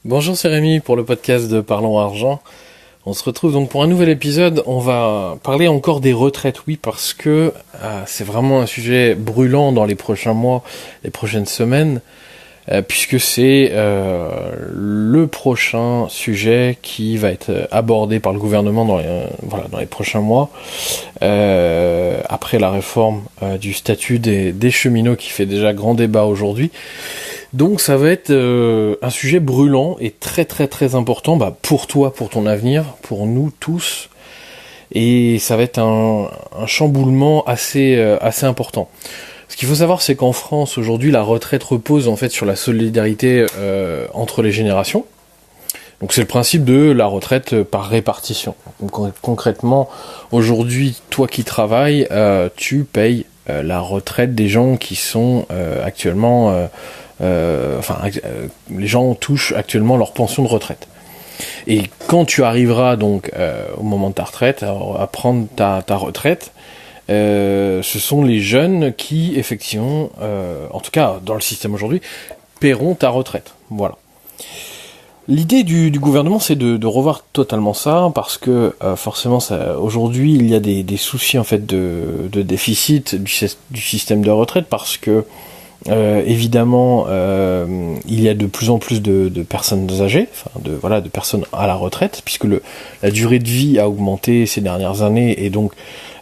Bonjour, c'est Rémi pour le podcast de Parlons Argent. On se retrouve donc pour un nouvel épisode. On va parler encore des retraites, oui, parce que c'est vraiment un sujet brûlant dans les prochains mois, les prochaines semaines, puisque c'est le prochain sujet qui va être abordé par le gouvernement dans les prochains mois, après la réforme du statut des cheminots qui fait déjà grand débat aujourd'hui. Donc ça va être un sujet brûlant et très très très important pour toi, pour ton avenir, pour nous tous. Et ça va être un chamboulement assez important. Ce qu'il faut savoir, c'est qu'en France, aujourd'hui, la retraite repose en fait sur la solidarité entre les générations. Donc c'est le principe de la retraite par répartition. Donc, concrètement, aujourd'hui, toi qui travailles, tu payes la retraite des gens qui sont actuellement... les gens touchent actuellement leur pension de retraite. Et quand tu arriveras donc au moment de ta retraite, à prendre ta retraite, ce sont les jeunes qui, effectivement, en tout cas dans le système aujourd'hui, paieront ta retraite. Voilà. L'idée du gouvernement, c'est de revoir totalement ça, parce que forcément, aujourd'hui, il y a des soucis en fait de déficit du système de retraite, parce que évidemment, il y a de plus en plus de personnes âgées, de personnes à la retraite, puisque la durée de vie a augmenté ces dernières années, et donc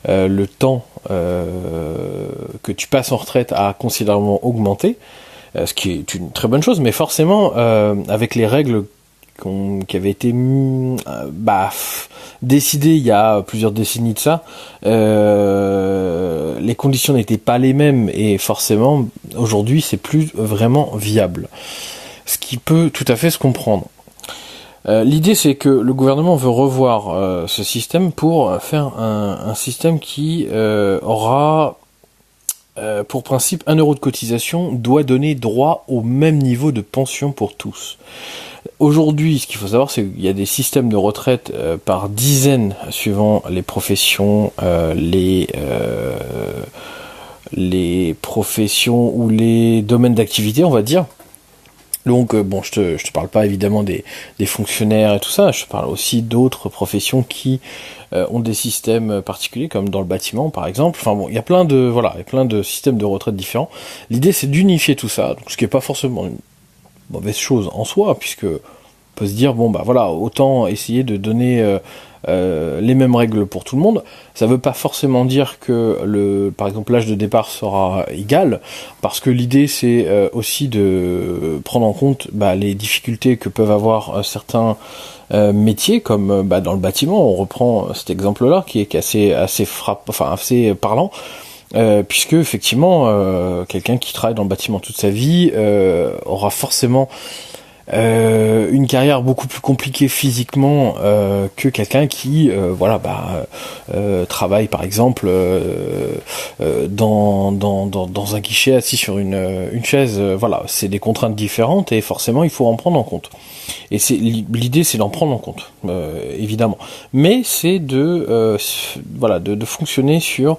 le temps que tu passes en retraite a considérablement augmenté, ce qui est une très bonne chose, mais forcément, avec les règles qui avaient été décidées il y a plusieurs décennies de ça, les conditions n'étaient pas les mêmes, et forcément aujourd'hui c'est plus vraiment viable, ce qui peut tout à fait se comprendre. L'idée, c'est que le gouvernement veut revoir ce système pour faire un système qui aura pour principe 1 euro de cotisation doit donner droit au même niveau de pension pour tous. Aujourd'hui, ce qu'il faut savoir, c'est qu'il y a des systèmes de retraite par dizaines suivant les professions, les professions ou les domaines d'activité, on va dire. Donc, je te parle pas évidemment des fonctionnaires et tout ça, je te parle aussi d'autres professions qui ont des systèmes particuliers, comme dans le bâtiment par exemple. Enfin bon, il y a plein de systèmes de retraite différents. L'idée, c'est d'unifier tout ça, donc ce qui est pas forcément une mauvaise chose en soi, puisque on peut se dire autant essayer de donner les mêmes règles pour tout le monde. Ça veut pas forcément dire que par exemple l'âge de départ sera égal, parce que l'idée c'est aussi de prendre en compte les difficultés que peuvent avoir certains métiers, comme dans le bâtiment. On reprend cet exemple-là qui est assez parlant. Puisque effectivement quelqu'un qui travaille dans le bâtiment toute sa vie aura forcément une carrière beaucoup plus compliquée physiquement que quelqu'un qui travaille par exemple dans un guichet assis sur une chaise. C'est des contraintes différentes, et forcément il faut en prendre en compte. Et l'idée, c'est d'en prendre en compte, évidemment. Mais c'est de fonctionner sur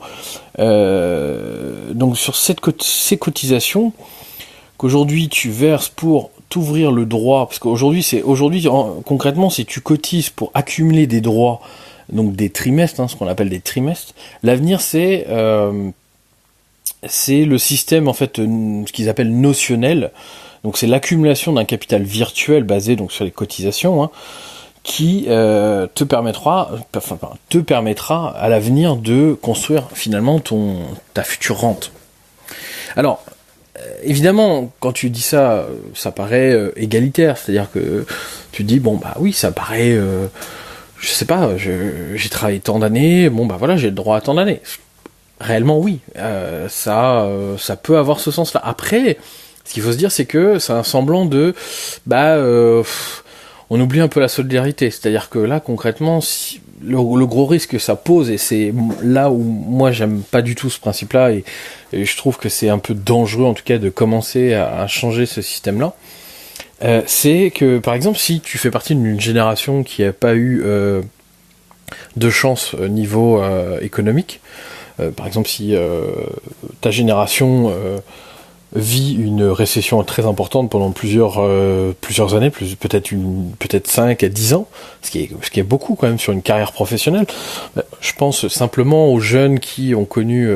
ces cotisations qu'aujourd'hui tu verses pour t'ouvrir le droit, parce qu'aujourd'hui concrètement, si tu cotises pour accumuler des droits, donc des trimestres, ce qu'on appelle des trimestres, l'avenir c'est le système en fait, ce qu'ils appellent notionnel. Donc c'est l'accumulation d'un capital virtuel basé donc sur les cotisations, qui te permettra à l'avenir de construire finalement ta future rente. Alors évidemment, quand tu dis ça, ça paraît égalitaire, c'est-à-dire que tu dis oui, ça paraît, je sais pas, j'ai travaillé tant d'années, j'ai le droit à tant d'années. Réellement oui, ça peut avoir ce sens-là. Après, ce qu'il faut se dire, c'est que c'est un semblant de on oublie un peu la solidarité, c'est-à-dire que là concrètement, le gros risque que ça pose, et c'est là où moi j'aime pas du tout ce principe-là, et je trouve que c'est un peu dangereux en tout cas de commencer à changer ce système-là, c'est que par exemple si tu fais partie d'une génération qui a pas eu de chance au niveau économique, par exemple si ta génération vit une récession très importante pendant plusieurs années, peut-être 5 à 10 ans, ce qui est beaucoup quand même sur une carrière professionnelle. Je pense simplement aux jeunes qui ont connu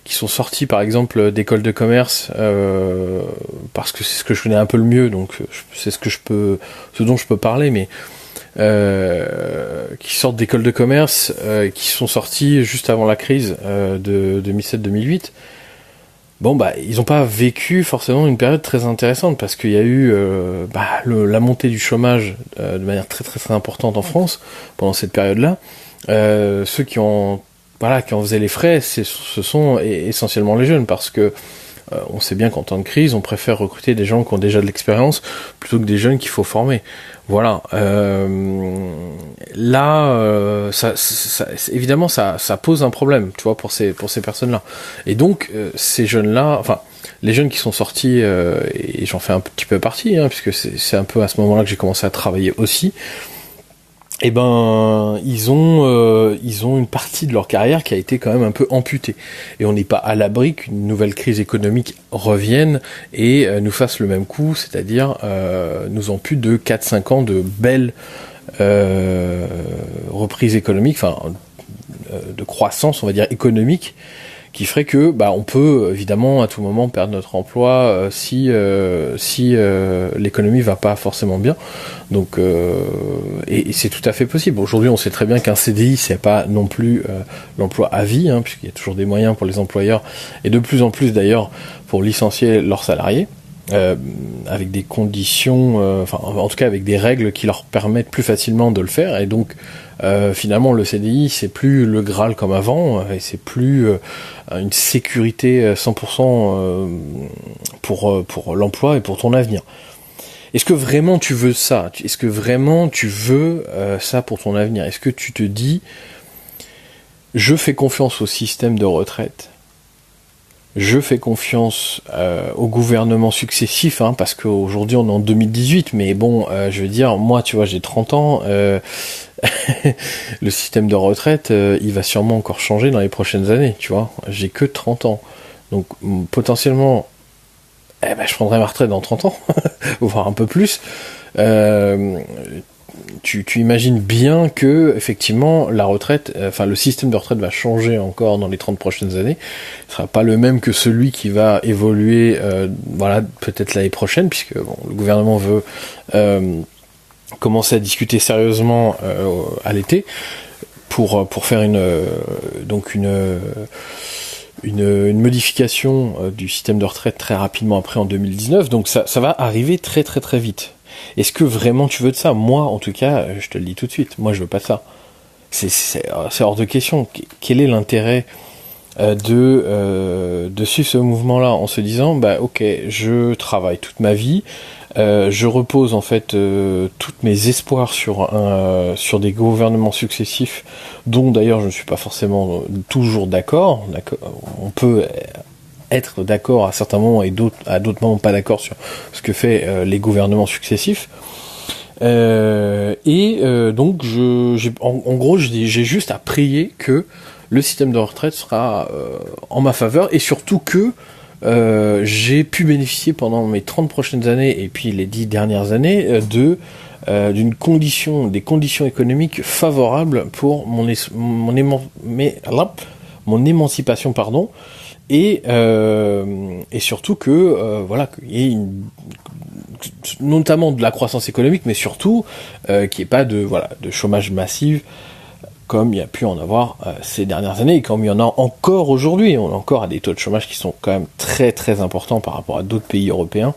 qui sont sortis par exemple d'écoles de commerce, parce que c'est ce que je connais un peu le mieux, donc c'est ce dont je peux parler, mais qui sortent d'écoles de commerce, qui sont sortis juste avant la crise de 2007-2008. Bon, bah, ils n'ont pas vécu forcément une période très intéressante parce qu'il y a eu la montée du chômage de manière très très très importante en France pendant cette période-là. Ceux qui en faisaient les frais, ce sont essentiellement les jeunes, parce que on sait bien qu'en temps de crise, on préfère recruter des gens qui ont déjà de l'expérience plutôt que des jeunes qu'il faut former. Voilà. Évidemment, ça pose un problème, tu vois, pour ces personnes-là. Et donc, ces jeunes-là, enfin, les jeunes qui sont sortis, et j'en fais un petit peu partie, hein, puisque c'est un peu à ce moment-là que j'ai commencé à travailler aussi. Eh ben, ils ont une partie de leur carrière qui a été quand même un peu amputée. Et on n'est pas à l'abri qu'une nouvelle crise économique revienne et nous fasse le même coup, c'est-à-dire nous ampute de 4-5 ans de belles reprises économiques, enfin de croissance, on va dire, économique, qui ferait que on peut évidemment à tout moment perdre notre emploi si l'économie va pas forcément bien. Donc et c'est tout à fait possible. Aujourd'hui, on sait très bien qu'un CDI, c'est pas non plus l'emploi à vie, hein, puisqu'il y a toujours des moyens pour les employeurs, et de plus en plus d'ailleurs pour licencier leurs salariés, avec des conditions, en tout cas avec des règles qui leur permettent plus facilement de le faire. Et donc finalement, le CDI, c'est plus le Graal comme avant, et c'est plus une sécurité 100% pour l'emploi et pour ton avenir. Est-ce que vraiment tu veux ça ? Est-ce que vraiment tu veux ça pour ton avenir ? Est-ce que tu te dis, je fais confiance au système de retraite, je fais confiance au gouvernement successif, hein, parce qu'aujourd'hui on est en 2018, mais bon, je veux dire, moi, tu vois, j'ai 30 ans, le système de retraite, il va sûrement encore changer dans les prochaines années, tu vois. J'ai que 30 ans. Donc, potentiellement, je prendrai ma retraite dans 30 ans, voire un peu plus. Tu imagines bien que, effectivement, la retraite, le système de retraite va changer encore dans les 30 prochaines années. Ce sera pas le même que celui qui va évoluer, peut-être l'année prochaine, puisque le gouvernement veut commencer à discuter sérieusement à l'été pour faire une modification du système de retraite très rapidement après en 2019. Donc ça va arriver très très très vite. Est-ce que vraiment tu veux de ça ? Moi, en tout cas, je te le dis tout de suite, moi je veux pas de ça. C'est hors de question. Quel est l'intérêt de suivre ce mouvement-là en se disant, ok, je travaille toute ma vie, je repose en fait tous mes espoirs sur des gouvernements successifs, dont d'ailleurs je ne suis pas forcément toujours d'accord. On peut être d'accord à certains moments et à d'autres moments pas d'accord sur ce que fait les gouvernements successifs. Donc en gros j'ai juste à prier que le système de retraite sera en ma faveur, et surtout que j'ai pu bénéficier pendant mes 30 prochaines années et puis les 10 dernières années des conditions économiques favorables pour mon émancipation, pardon, et surtout que qu'il y ait notamment de la croissance économique, mais surtout qu'il n'y ait pas de chômage massif comme il y a pu en avoir ces dernières années, et comme il y en a encore aujourd'hui. On est encore à des taux de chômage qui sont quand même très très importants par rapport à d'autres pays européens.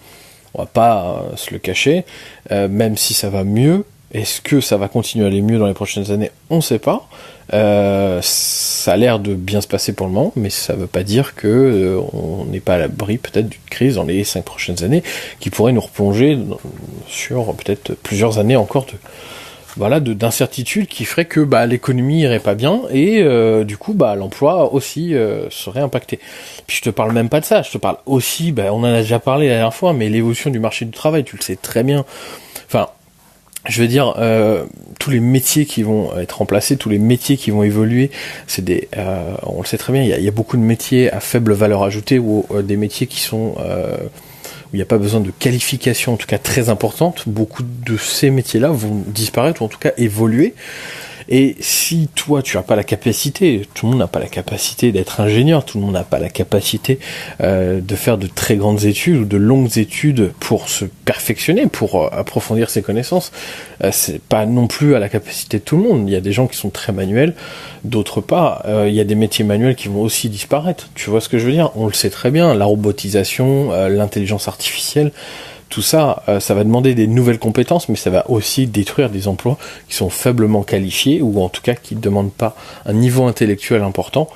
On va pas se le cacher, même si ça va mieux. Est-ce que ça va continuer à aller mieux dans les prochaines années ? On ne sait pas. Ça a l'air de bien se passer pour le moment, mais ça ne veut pas dire que on n'est pas à l'abri peut-être d'une crise dans les 5 prochaines années qui pourrait nous replonger sur peut-être plusieurs années encore d'incertitude, qui ferait que l'économie irait pas bien, et du coup l'emploi aussi serait impacté. Puis je te parle même pas de ça, je te parle aussi, on en a déjà parlé la dernière fois, mais l'évolution du marché du travail, tu le sais très bien. Enfin, je veux dire, tous les métiers qui vont être remplacés, tous les métiers qui vont évoluer, on le sait très bien, il y a beaucoup de métiers à faible valeur ajoutée ou des métiers qui sont où il n'y a pas besoin de qualification, en tout cas très importante. Beaucoup de ces métiers-là vont disparaître ou en tout cas évoluer. Et si toi tu n'as pas la capacité, tout le monde n'a pas la capacité d'être ingénieur, tout le monde n'a pas la capacité de faire de très grandes études ou de longues études pour se perfectionner, pour approfondir ses connaissances, c'est pas non plus à la capacité de tout le monde. Il y a des gens qui sont très manuels, d'autres pas. Il y a des métiers manuels qui vont aussi disparaître. Tu vois ce que je veux dire? On le sait très bien, la robotisation, l'intelligence artificielle, tout ça, ça va demander des nouvelles compétences, mais ça va aussi détruire des emplois qui sont faiblement qualifiés, ou en tout cas qui ne demandent pas un niveau intellectuel important.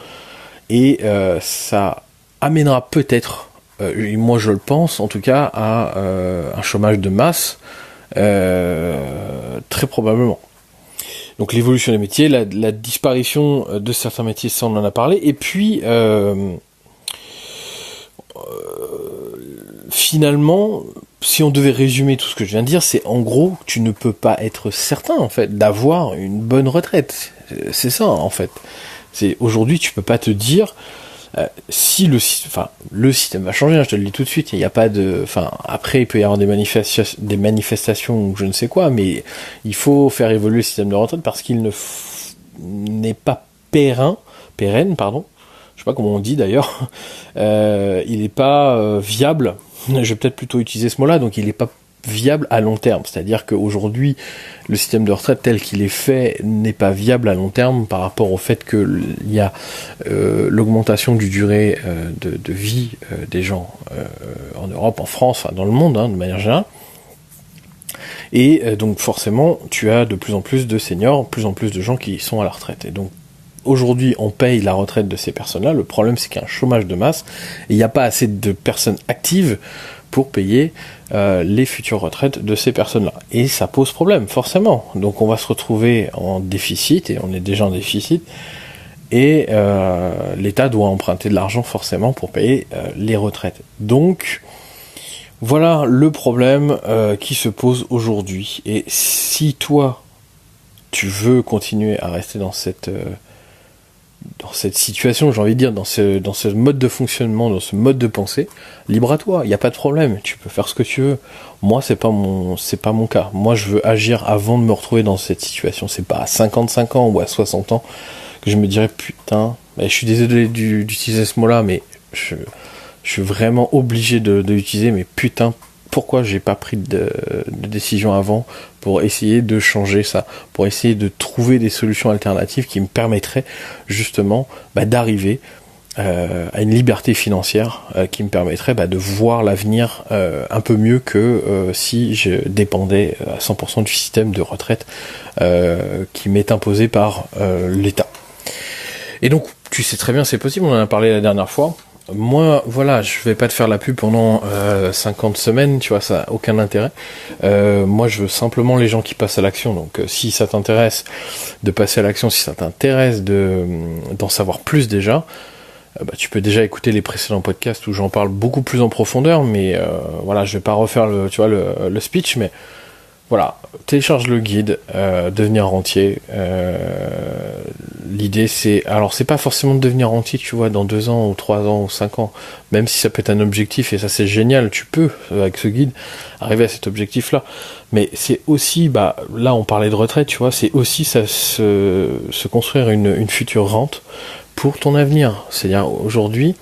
Et ça amènera peut-être, moi je le pense en tout cas, à un chômage de masse, très probablement. Donc l'évolution des métiers, la disparition de certains métiers, ça on en a parlé, et puis finalement, si on devait résumer tout ce que je viens de dire, c'est en gros, tu ne peux pas être certain, en fait, d'avoir une bonne retraite. C'est ça, en fait. C'est aujourd'hui, tu peux pas te dire, si le système va changer, hein, je te le dis tout de suite, il n'y a pas de, après, il peut y avoir des manifestations ou je ne sais quoi, mais il faut faire évoluer le système de retraite parce qu'il n'est pas pérenne, je sais pas comment on dit d'ailleurs, il n'est pas viable. Je vais peut-être plutôt utiliser ce mot-là, donc il n'est pas viable à long terme. C'est-à-dire qu'aujourd'hui, le système de retraite tel qu'il est fait n'est pas viable à long terme par rapport au fait qu'il y a l'augmentation du durée de vie des gens en Europe, en France, dans le monde, de manière générale. Et donc forcément, tu as de plus en plus de seniors, de plus en plus de gens qui sont à la retraite. Et donc, aujourd'hui, on paye la retraite de ces personnes-là. Le problème, c'est qu'il y a un chômage de masse et il n'y a pas assez de personnes actives pour payer les futures retraites de ces personnes-là. Et ça pose problème, forcément. Donc, on va se retrouver en déficit, et on est déjà en déficit, et l'État doit emprunter de l'argent, forcément, pour payer les retraites. Donc, voilà le problème qui se pose aujourd'hui. Et si toi, tu veux continuer à rester dans cette situation, j'ai envie de dire, dans ce mode de fonctionnement, dans ce mode de pensée, libre à toi, il n'y a pas de problème, tu peux faire ce que tu veux. Moi, c'est pas mon cas. Moi, je veux agir avant de me retrouver dans cette situation. C'est pas à 55 ans ou à 60 ans que je me dirais, putain, je suis désolé d'utiliser ce mot-là, mais je suis vraiment obligé de l'utiliser, mais putain, pourquoi j'ai pas pris de décision avant pour essayer de changer ça, pour essayer de trouver des solutions alternatives qui me permettraient justement d'arriver à une liberté financière qui me permettrait de voir l'avenir un peu mieux que si je dépendais à 100% du système de retraite qui m'est imposé par l'État. Et donc, tu sais très bien, c'est possible, on en a parlé la dernière fois. Moi, voilà, je vais pas te faire la pub pendant 50 semaines, tu vois, ça n'a aucun intérêt. Moi, je veux simplement les gens qui passent à l'action. Donc, si ça t'intéresse de passer à l'action, si ça t'intéresse d'en savoir plus déjà, tu peux déjà écouter les précédents podcasts où j'en parle beaucoup plus en profondeur. Mais voilà, je vais pas refaire le speech, mais voilà, télécharge le guide, devenir rentier. L'idée c'est pas forcément de devenir rentier, tu vois, dans 2 ans ou 3 ans ou 5 ans, même si ça peut être un objectif, et ça c'est génial, tu peux, avec ce guide, arriver à cet objectif-là. Mais c'est aussi, là on parlait de retraite, tu vois, c'est aussi ça, se construire une future rente pour ton avenir. C'est-à-dire, aujourd'hui,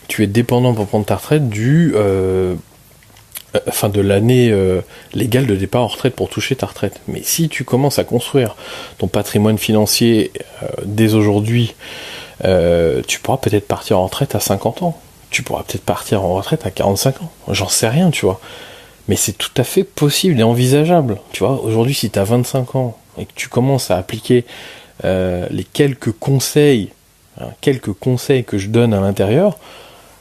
tu es dépendant pour prendre ta retraite de l'année légale de départ en retraite pour toucher ta retraite. Mais si tu commences à construire ton patrimoine financier dès aujourd'hui, tu pourras peut-être partir en retraite à 50 ans. Tu pourras peut-être partir en retraite à 45 ans. J'en sais rien, tu vois. Mais c'est tout à fait possible et envisageable. Tu vois, aujourd'hui, si tu as 25 ans et que tu commences à appliquer les quelques conseils que je donne à l'intérieur,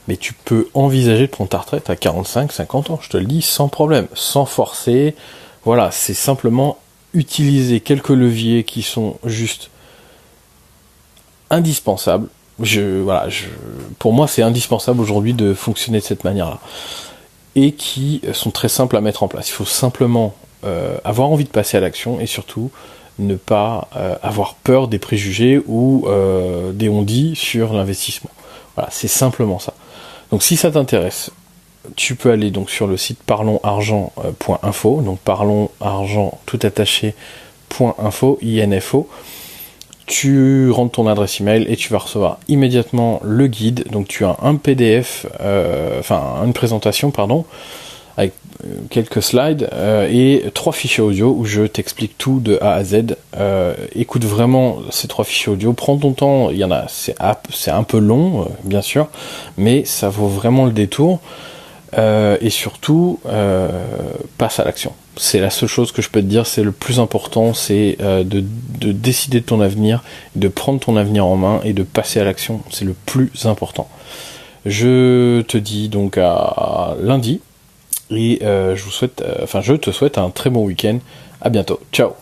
mais tu peux envisager de prendre ta retraite à 45, 50 ans, je te le dis, sans problème, sans forcer. Voilà, c'est simplement utiliser quelques leviers qui sont juste indispensables. Pour moi, c'est indispensable aujourd'hui de fonctionner de cette manière-là. Et qui sont très simples à mettre en place. Il faut simplement avoir envie de passer à l'action et surtout ne pas avoir peur des préjugés ou des on-dit sur l'investissement. Voilà, c'est simplement ça. Donc si ça t'intéresse, tu peux aller donc sur le site parlonsargent.info, donc parlonsargent tout attaché.info, info. Tu rentres ton adresse email et tu vas recevoir immédiatement le guide. Donc tu as un PDF, une présentation, pardon, avec quelques slides et 3 fichiers audio où je t'explique tout de A à Z. Écoute vraiment ces 3 fichiers audio, prends ton temps, il y en a, c'est un peu long, bien sûr, mais ça vaut vraiment le détour. Et surtout, passe à l'action. C'est la seule chose que je peux te dire, c'est le plus important, c'est de décider de ton avenir, de prendre ton avenir en main et de passer à l'action. C'est le plus important. Je te dis donc à lundi et je te souhaite un très bon week-end. À bientôt. Ciao.